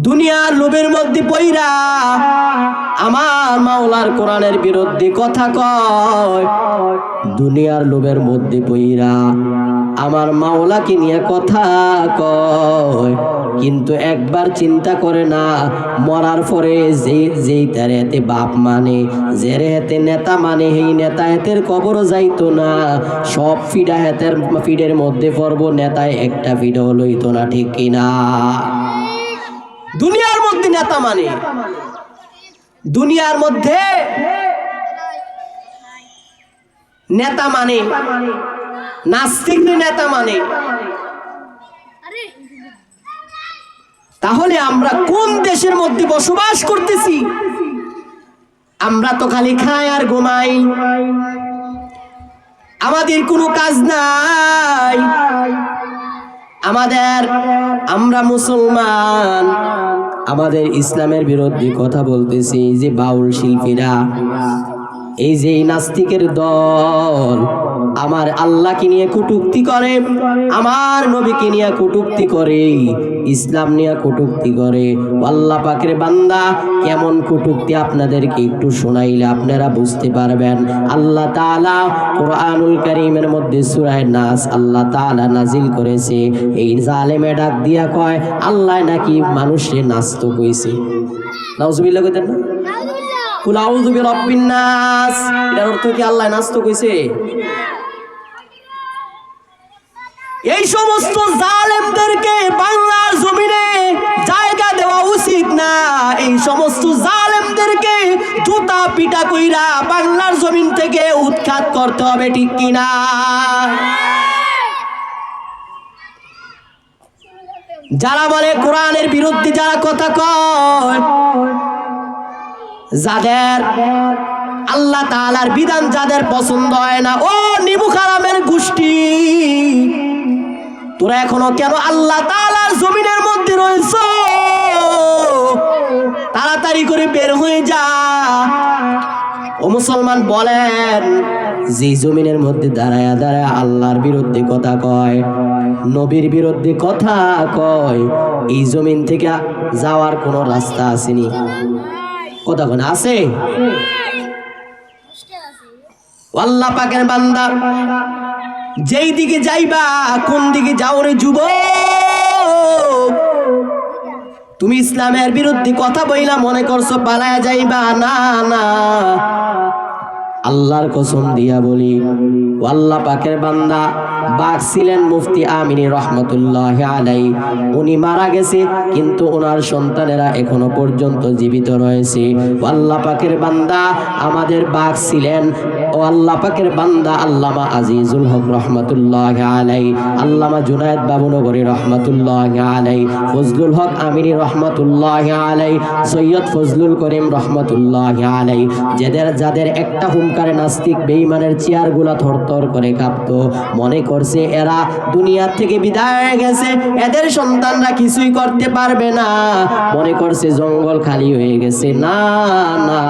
দুনিয়ার লোভের মধ্যে পইরা আমার মাওলার কোরআনের বিরুদ্ধে কথা কয়, দুনিয়ার লোভের মধ্যে পইরা আমার মাওলাকে নিয়ে কথা কয়, কিন্তু একবার চিন্তা করে না মরার পরে যেই তার হাতে বাপ মানে, যে হাতে নেতা মানে, এই নেতা হাতের কবরও যাইতো না, সব ফিডা হাতের ফিডের মধ্যে পড়ব, নেতায় একটা ফিডও লইতো না, ঠিক কিনা? দুনিয়ার মধ্যে নেতা মানে, দুনিয়ার মধ্যে নেতা মানে, নাস্তিক নেতা মানে, তাহলে আমরা কোন দেশের মধ্যে বসবাস করতেছি? আমরা তো খালি খাই আর ঘুমাই, আমাদের কোনো কাজ নাই। আমরা মুসলমান, আমাদের ইসলামের বিরুদ্ধে কথা বলতেছি। যে বাউল শিল্পীরা, এই যে নাস্তিকের দল আমার আল্লাহকে নিয়ে কটূক্তি করে, আমার নবীকে নিয়ে কটূক্তি করে, ইসলাম নিয়ে কটূক্তি করে। আল্লাহ পাকের বান্দা কেমন কটূক্তি আপনাদেরকে একটু শোনাইলে আপনারা বুঝতে পারবেন। আল্লাহ তাআলা কোরআনুল কারীমের মধ্যে সূরা নাস আল্লাহ তাআলা নাজিল করেছে। এই জালেমে ডাক দিয়া কয় আল্লাহ নাকি মানুষে নাস্তিক কইছে। নাউজুবিল্লাহ কইতেন না? কুল আউযু বিরাব্বিন নাস, এর অর্থ কি আল্লাহ নাস্তিক কইছে? এই সমস্ত জালেমদেরকে বাংলার জমিনে জায়গা দেওয়া উচিত না। এই সমস্ত জালেমদেরকে জুতা পিটা কইরা বাংলার জমিন থেকে উৎখাত করতে হবে, ঠিক কিনা? যারা বলে কোরআনের বিরুদ্ধে যারা কথা কয়, যাদের আল্লাহ তাআলার বিধান যাদের পছন্দ হয় না, ও নিবু খারামের গোষ্ঠী, তোরা এখনো কেন আল্লাহ তাআলার জমিনের মধ্যে রয়েছ? তাড়াতাড়ি করে বের হয়ে যা। ও মুসলমান, বলেন, যে জমিনের মধ্যে দাঁড়ায়া দাঁড়ায়া আল্লাহর বিরুদ্ধে কথা কয়, নবীর বিরুদ্ধে কথা কয়, এই জমিন থেকে যাওয়ার কোনো রাস্তা আসেনি? কথা কোন আছে? আল্লাহ পাকের বান্দা, যেই দিকে যাইবা, কোন দিকে যাও রে যুবক? তুমি ইসলামের বিরুদ্ধে কথা বইলা মনে করছো পালায়া যাইবা? না না, আল্লাহর কসম দিয়া বলি, আল্লাহ পাকের বান্দা বাক ছিলেন মুফতি আমিনী রহমতুল্লাহ আলাইহি। উনি মারা গেছে, কিন্তু ওনার সন্তানেরা এখনো পর্যন্ত জীবিত রয়েছে। আল্লাহ পাকের বান্দা আমাদের বাক ছিলেন ও আল্লাহ পাকের বান্দা আল্লামা আজিজুল হক রহমতুল্লাহ আলাইহি, আল্লামা জুনায়েদ বাবুনগরী রহমতুল্লাহ আলাইহি, ফজলুল হক আমিনী রহমতুল্লাহ আলাইহি, সৈয়দ ফজলুল করিম রহমতুল্লাহ আলাইহি। যাদের একটা হুঙ্কারে নাস্তিক বেঈমানের চেয়ারগুলা থরথর করে কাঁপতো, মনে করছে এরা দুনিয়া থেকে বিদায় গেছে, এদের সন্তানরা কিছুই করতে পারবে না, মনে করছে জঙ্গল খালি হয়ে গেছে। না না,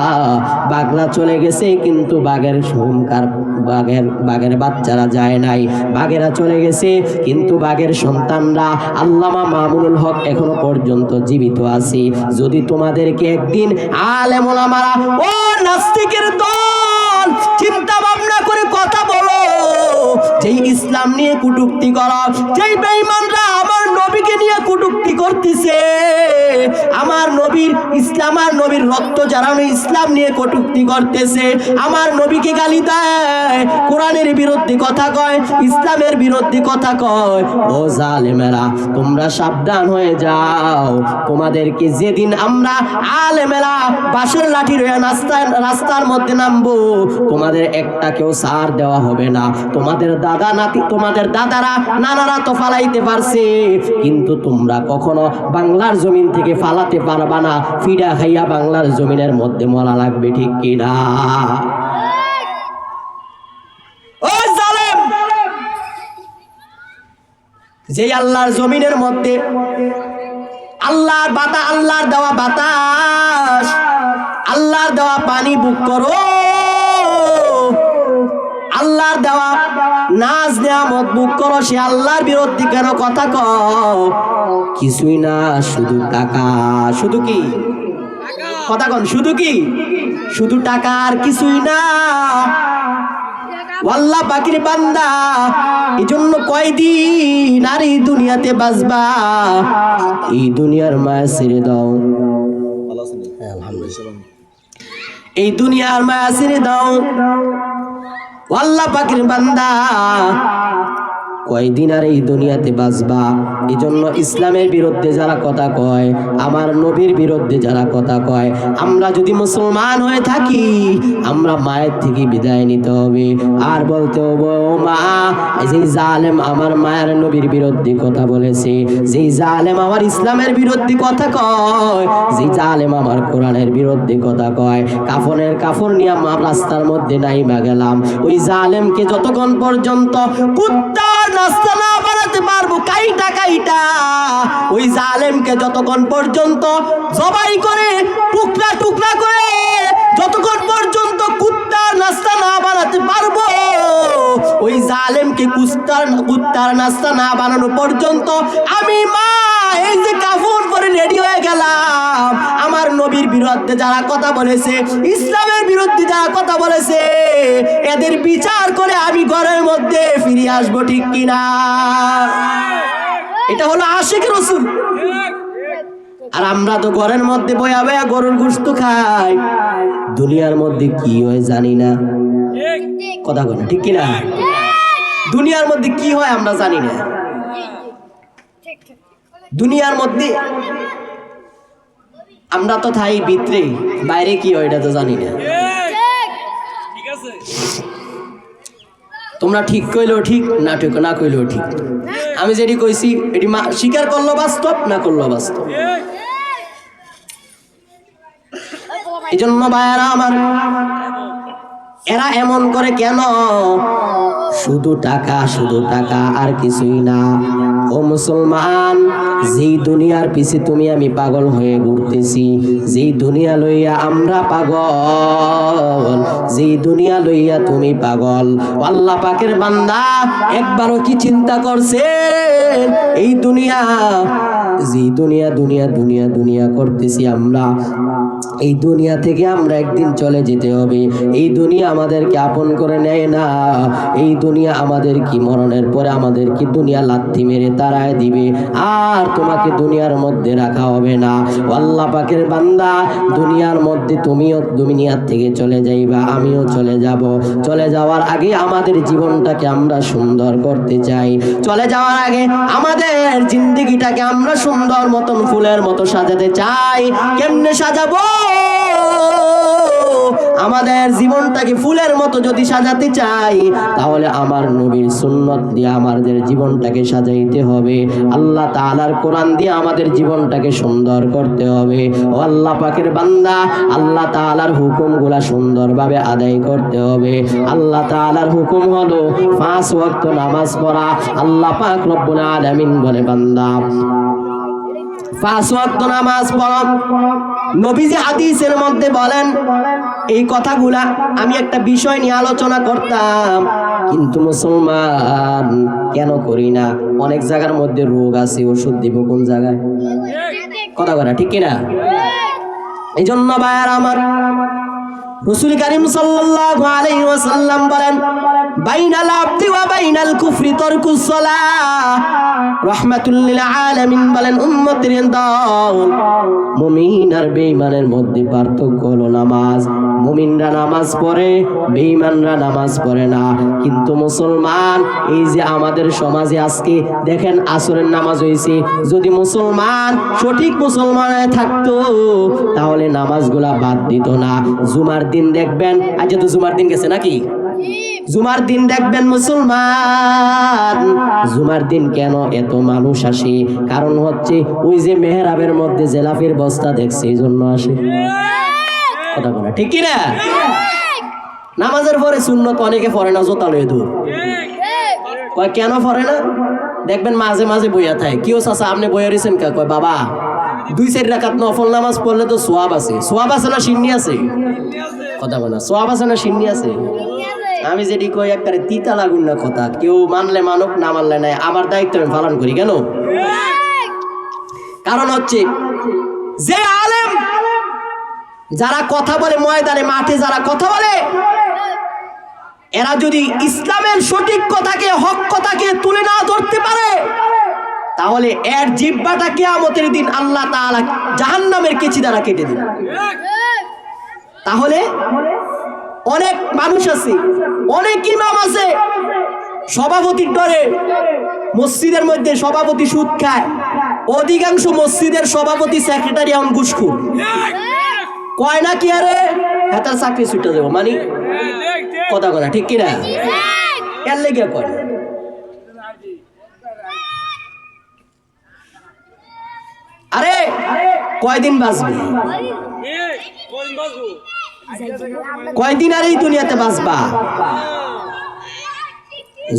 বাঘরা চলে গেছে, কিন্তু বাঘের হুঙ্কার, বাঘের বাচ্চারা যায় নাই। বাঘেরা চলে গেছে, কিন্তু বাঘের সন্তানরা আল্লামা মামুনুল হক এখনো পর্যন্ত জীবিত আছে। যদি তোমাদেরকে একদিন আলেম ওলামারা, ও নাস্তিকের দল, চিন্তা ভাবনা করে কথা বলো, যেই ইসলাম নিয়ে কটূক্তি করা, যেই বেঈমানরা আমার নবীকে নিয়ে কটূক্তি করতেছে, আমার নবীর ইসলাম আর নবীর রক্ত ঝরানো ইসলাম নিয়ে কটূক্তি করতেছে, আমার নবীকে গালি দেয়, কোরআনের বিরুদ্ধে কথা কয়, ইসলামের বিরুদ্ধে কথা কয়, ও জালেমেরা, তোমরা সাবধান হয়ে যাও। তোমাদেরকে যেদিন আমরা আলেমেরা বাঁশের লাঠি রয়ে রাস্তার মধ্যে নামবো, তোমাদের একটা কেউ সার দেওয়া হবে না। তোমাদের দাদা নাতি, তোমাদের দাদারা নানারা তো ফালাইতে পারছে, কিন্তু তোমরা কখনো বাংলার জমিন থেকে ফালাতে পারবা না। ফিডা খাইয়া বাংলার জমিনের মধ্যে মরা লাগবে, ঠিক কিনা? ও জালেম, যে আল্লাহর জমিনের মধ্যে আল্লাহর দেওয়া বাতাস, আল্লাহর দেওয়া পানি বুক করো, আল্লাহর দেওয়া নাজ নেয়ামত বুক করো, সে আল্লাহর বিরুদ্ধে কেন কথা কও? কিছুই না, শুধু টাকা। শুধু কি কথা কন? শুধু কি? শুধু টাকা, আর কিছুই না। আল্লাহ পাকের বান্দা, এজন্য কয়দিন আর এই দুনিয়াতে বাঁচবা? এই দুনিয়ার মায়া ছেড়ে দাও। এই দুনিয়ার মায়া ছেড়ে দাও। আল্লাহ পাকের বান্দা, কয়দিন আর এই দুনিয়াতে বাঁচবা? এজন্য ইসলামের বিরুদ্ধে যারা কথা কয়, আমার নবীর বিরুদ্ধে যারা কথা কয়, আমরা যদি মুসলমান হয়ে থাকি, আমরা মায়ের থেকে বিদায় নিতে হবে। আর বলতে হবে, ও মা, যে জালেম আমার মায়ের নবীর বিরুদ্ধে কথা বলেছে, যে জালেম আমার ইসলামের বিরুদ্ধে কথা কয়, যে জালেম আমার কোরআনের বিরুদ্ধে কথা কয়, কাফনের কাফন নিয়ে আমার রাস্তার মধ্যে নাইমা গেলাম, ওই জালেমকে যতক্ষণ পর্যন্ত কুত্তার নাস্তা না বানাতে পারবো, কাইটা কাইটা ওই জালেমকে যতক্ষণ পর্যন্ত জবাই করে টুকরা টুকরা করে যতক্ষণ পর্যন্ত কুত্তার নাস্তা না বানাতে পারবো, ওই জালেমকে কুত্তার নাস্তা না বানানো পর্যন্ত আমি মা এই যে কাফন পরে রেডি হয়ে গেলাম। আমার নবীর বিরুদ্ধে যারা কথা বলেছে, ইসলামের বিরুদ্ধে যারা কথা বলেছে, এদের বিচার করে আমি ঘরের মধ্যে ফিরে আসবো, ঠিক কিনা? এটা হলো আশিক রাসূল। আর আমরা তো ঘরের মধ্যে বয়া বয়া গরুর গোশত খাই, দুনিয়ার মধ্যে কি হয় জানি না। কথা বলে ঠিক কিনা? দুনিয়ার মধ্যে কি হয় আমরা জানি না। দুনিয়ার মধ্যে আমরা তো থাই ভিতরে, বাইরে কি হয় এটা তো জানি না। তোমরা ঠিক কইলেও ঠিক, না ঠিক না কইলেও ঠিক। আমি যেটি কইছি এটি স্বীকার করলো বাস্তব, না করলো বাস্তব। এই জন্য ভাইয়ারা আমার, এরা এমন করে কেন? শুধু টাকা, শুধু টাকা, আর কিছুই না। ও মুসলমান, যেই দুনিয়ার পিছে তুমি আমি পাগল হয়ে ঘুরতেছি, যেই দুনিয়া লইয়া আমরা পাগল, যেই দুনিয়া লইয়া তুমি পাগল, আল্লাহ পাকের বান্দা একবারও কি চিন্তা করছেন এই দুনিয়া, যেই দুনিয়া দুনিয়া দুনিয়া দুনিয়া করতেছি আমরা, এই দুনিয়া থেকে আমরা একদিন চলে যেতে হবে। এই দুনিয়া আমাদেরকে আপন করে নেয় না। এই দুনিয়া আমাদের কি মরণের পরে আমাদের কি দুনিয়া লাথি মেরে তাড়ায় দিবে, আর তোমাকে দুনিয়ার মধ্যে রাখা হবে না। আল্লাহ পাকের বান্দা, দুনিয়ার মধ্যে তুমিও দুনিয়ার থেকে চলে যাইবা, আমিও চলে যাব। চলে যাওয়ার আগে আমাদের জীবনটাকে আমরা সুন্দর করতে চাই। চলে যাওয়ার আগে আমাদের জিন্দেগিটাকে আমরা সুন্দর মতন ফুলের মতো সাজাতে চাই। কেমনে সাজাবো? আমাদের জীবনটাকে ফুলের মতো যদি সাজাতে চাই, তাহলে আমার নবীর সুন্নত দিয়ে আমাদের জীবনটাকে সাজাইতে হবে। আল্লাহ তাআলার কোরআন দিয়ে আমাদের জীবনটাকে সুন্দর করতে হবে। ও আল্লাহ পাকের বান্দা, আল্লাহ তাআলার হুকুমগুলা সুন্দরভাবে আদায় করতে হবে। আল্লাহ তাআলার হুকুম হলো 5 ওয়াক্ত নামাজ পড়া। আল্লাহ পাক রব্বুল আলামিন বলে, বান্দা 5 ওয়াক্ত নামাজ পড়ো। নবীজি হাদিসের মধ্যে বলেন এই কথাগুলা। আমি একটা বিষয় নিয়ে আলোচনা করতাম, কিন্তু মুসলমান কেন করি না? অনেক জায়গার মধ্যে রোগ আছে, ওষুধ দিব কোন জায়গায়? কথা বলা ঠিক কিনা? এই জন্য ভাইয়ার আমার, রাসূল কারীম সাল্লাল্লাহু আলাইহি ওয়াসাল্লাম বলেন, বাইনাল আবদি ওয়া বাইনাল কুফরি তারকুস সালাহ। রাহমাতুল লিল আলামিন বলেন, উম্মতের দল, মুমিন আর বেঈমানের মধ্যে পার্থক্য হলো নামাজ। মুমিনরা নামাজ পড়ে, বেঈমানরা নামাজ পড়ে না। কিন্তু মুসলমান, এই যে আমাদের সমাজে আজকে দেখেন আসরের নামাজ হইছে, যদি মুসলমান সঠিক মুসলমান থাকতো তাহলে নামাজগুলা বাদ দিত না। জুমার দিন দেখবেন, আজ তো জুমার দিন গেছে নাকি? জুমার দিন দেখবেন মুসলমান, জুমার দিন কেন এত মানুষ আসে? কারণ হচ্ছে ওই যে মেহরাবের মধ্যে জেলাফির বস্তা দেখছে, এই জন্য আসে। কথা বলা ঠিক কিনা? নামাজের পরে সুন্নত অনেকে পড়ে না, জোতা লয়ে দূর কয় কেন পড়ে না? দেখবেন মাঝে মাঝে বইয়া থাকে, কিও চাচা আপনি বইয়া রয়েছেন কা? কয় বাবা 2-4 রাকাত নফল নামাজ পড়লে তো সোয়াব আছে। সোয়াব আছে না সিন্নি আছে? কথা বলা, সোয়াব আছে না সিন্নি আছে? আমি যেটি কই একবারে তিতা লাগুন না কথা, কেউ মানলে মানুক না মানলে নাই, আমার দায়িত্ব আমি পালন করি। কেন? কারণ হচ্ছে যে আলেম যারা কথা বলে ময়দানে মাঠে যারা কথা বলে, এরা যদি ইসলামের সঠিক কথাকে হক কথাকে তুলে না ধরতে পারে, তাহলে এর জিহ্বাটা কিয়ামতের দিন আল্লাহ তাআলা জাহান্নামের কেচি দ্বারা কেটে দিবে। তাহলে অনেক মানুষ আছে, অনেক ইমাম আছে, সভাপতির ডরে মসজিদের মধ্যে সভাপতি সুদ খায়, অধিকাংশ মসজিদের সভাপতি সেক্রেটারি এখন ঘুষখোর। কয় না কি আরে হেতার চাকরি ছুটে যাবো, মানে কথা কথা ঠিক কিনা? এর লেগে কয় না। আরে কয়দিন বাঁচবে, কয়দিন আর এই দুনিয়াতে বাঁচবা?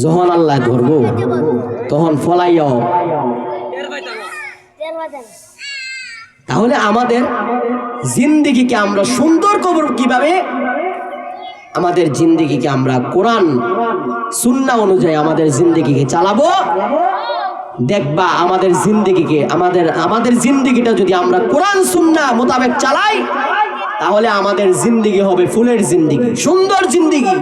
যখন আল্লাহ ধরবো তখন ফলাইও। তাহলে আমাদের জিন্দেগিকে আমরা সুন্দর করব কিভাবে? আমাদের জিন্দেগিকে আমরা কোরআন সুন্নাহ অনুযায়ী আমাদের জিন্দেগিকে চালাবো। দেখবা আমাদের জিন্দেগিকে আমাদের জিন্দেগিটা যদি আমরা কোরআন সুন্নাহ মোতাবেক চালাই, তাহলে আমাদের জিন্দেগি হবে ফুলের জিন্দেগি, সুন্দর জিন্দেগি।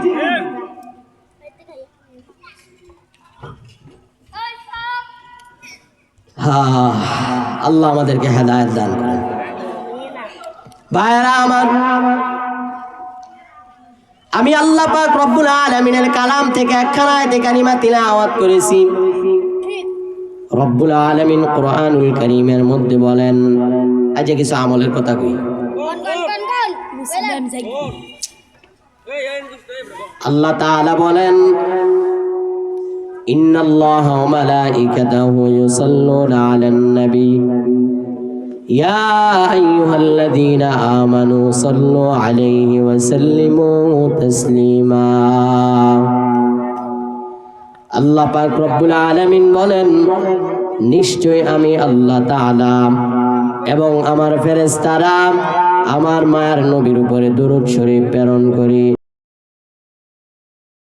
হ্যাঁ, আল্লাহ আমাদেরকে হেদায়েত দান করেন। ভাইরা আমার, আমি আল্লাহ পাক রব্বুল আলামিনের কালাম থেকে একখানা আয়াতে কারিমা তিলাওয়াত করেছি। রব্বুল আলামিন কোরআনুল কারীমের মধ্যে বলেন, আজ কিছু আমলের কথা কই। আল্লাহ তাআলা বলেন, ইন্নাল্লাহা ওয়া মালাইকাতাহু ইউসাল্লুনা আলান নবী ইয়া আইয়ুহাল্লাযীনা আমানু সাল্লু আলাইহি ওয়া সাল্লিমু তাসলিমা। আল্লাহ পাক রব্বুল আলামিন বলেন, নিশ্চয় আমি আল্লাহ তাআলা এবং আমার ফেরেশতারা আমার মায়ের নবীর উপরে দরুদ শরীফ প্রেরণ করি।